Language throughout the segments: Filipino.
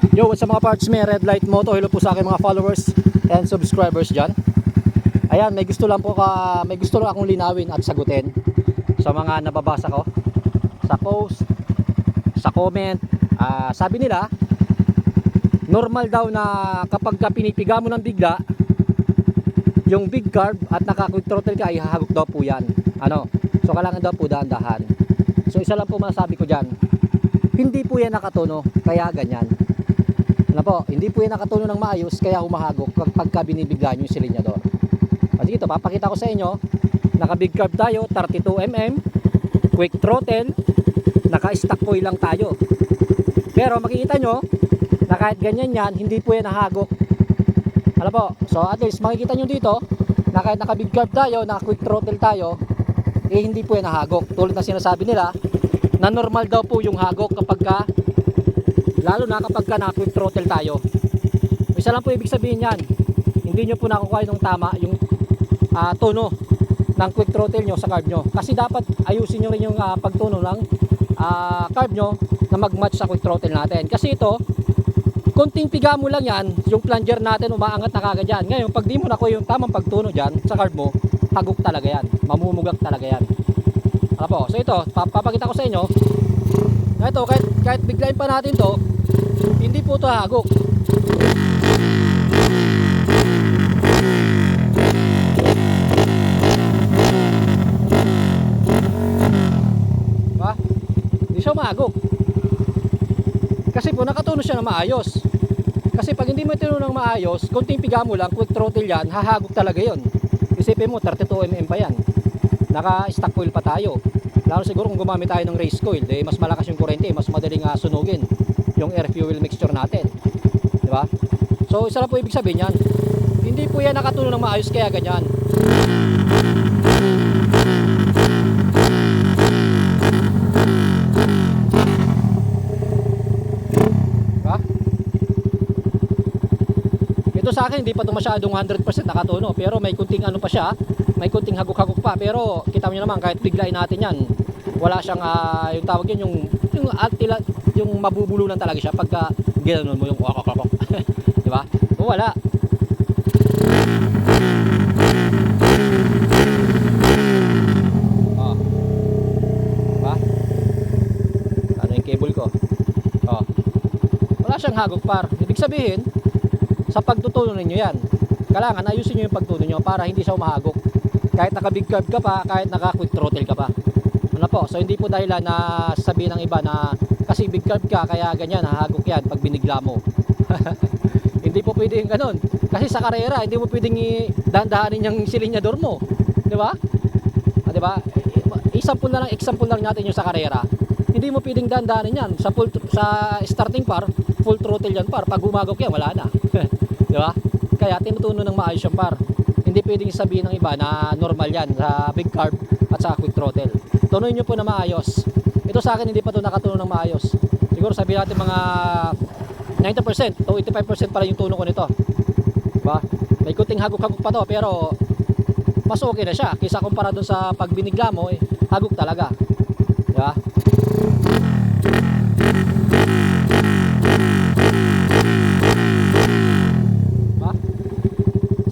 Yo, what's up mga parts, may Red Light Moto. Hello po sa aking mga followers and subscribers dyan. Ayan, may gusto lang akong linawin at sagutin sa mga nababasa ko sa post, sa comment. Sabi nila, normal daw na kapag ka pinipiga mo ng bigla yung big carb at naka-quick throttle ka, ihahagok daw po yan. So kailangan daw po dahan-dahan. So isa lang po masasabi ko dyan, hindi po yan nakatuno, kaya ganyan. Hindi po yan nakatuno ng maayos, kaya humahagok kapag binibigla nyo yung silinyador. At ito, papakita ko sa inyo, naka big carb tayo, 32mm, quick throttle, naka stock coil lang tayo. Pero makikita nyo, na kahit ganyan yan, hindi po yan nahagok. So at least makikita nyo dito, na kahit naka big carb tayo, naka quick throttle tayo, hindi po yan nahagok. Tulad na sinasabi nila, na normal daw po yung hagok kapag lalo na kapag naka quick throttle tayo. Isa lang po ibig sabihin yan, hindi nyo po nakukuha yung tama, yung tono ng quick throttle nyo sa carb nyo. Kasi dapat ayusin nyo rin yung pagtuno ng carb nyo na mag-match sa quick throttle natin. Kasi ito, konting piga mo lang yan, yung plunger natin umaangat na kagad yan. Ngayon, pag di mo nakuha yung tamang pagtuno dyan sa carb mo, hagok talaga yan, mamumugak talaga yan. So ito, papakita ko sa inyo. Ito, kahit biglayin pa natin to, hindi po ito hagok. Diba? Hindi siya mahagok. Kasi po nakatuno siya na maayos. Kasi pag hindi mo ituno ng maayos, konting piga mo lang, quick throttle yan, hahagok talaga yon. Isipin mo, 32mm pa yan. Naka-stock coil pa tayo. Lalo siguro kung gumamit tayo ng race coil, mas malakas yung kurente, mas madaling sunugin yung air fuel mixture natin. Diba? So isa lang po ibig sabihin yan, hindi po yan nakatuno ng maayos, kaya ganyan. Diba? Ito sa akin, hindi pa ito masyadong 100% nakatuno, pero may kunting pa siya, may kunting hagok-hagok pa. Pero kita nyo naman, kahit biglayin natin yan, wala siyang yung tawag yun, yung mabubulunan talaga siya pagka ginanon mo yung wakakakok. Diba? O wala. Diba? Ano yung cable ko? Wala siyang hagok par. Ibig sabihin, sa pagtutuno ninyo yan, kailangan ayusin nyo yung pagtuno nyo para hindi siya umahagok. Kahit naka big curve ka pa, kahit naka quick throttle ka pa. So hindi po dahilan na sabihin ng iba na kasi big curve ka kaya ganyan, hahagok yan pag binigla mo. Hindi po pwede yung ganun. Kasi sa karera, hindi mo pwedeng dahan-dahanin yung silinyador mo. Diba? Diba? Example lang natin yung sa karera. Hindi mo pwedeng dahan-dahanin yan. Sa starting par, full throttle yan par. Pag humagok yan, wala na. Diba? Kaya tinutuno ng maayos yung par. Hindi pwedeng sabihin ng iba na normal yan sa big carb at sa quick throttle. Tunuin nyo po na maayos. Ito sa akin, hindi pa ito nakatuno ng maayos. Siguro sabihin natin mga 90% to 85% pa lang yung tuno ko nito. Diba? May kunting hagok-hagok pa to, pero mas okay na siya kaysa kumpara dun sa pag binigla mo, hagok talaga. Diba? Diba?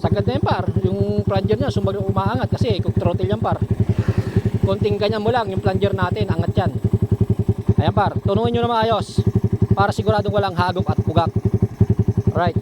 Sagad na yan par. Yung plunger niya umaangat kasi kung throttle yan par. Konting ganyan mo lang yung plunger natin, angat yan. Ayan par, tunuin nyo na maayos para siguradong walang hagok at bugak. Alright.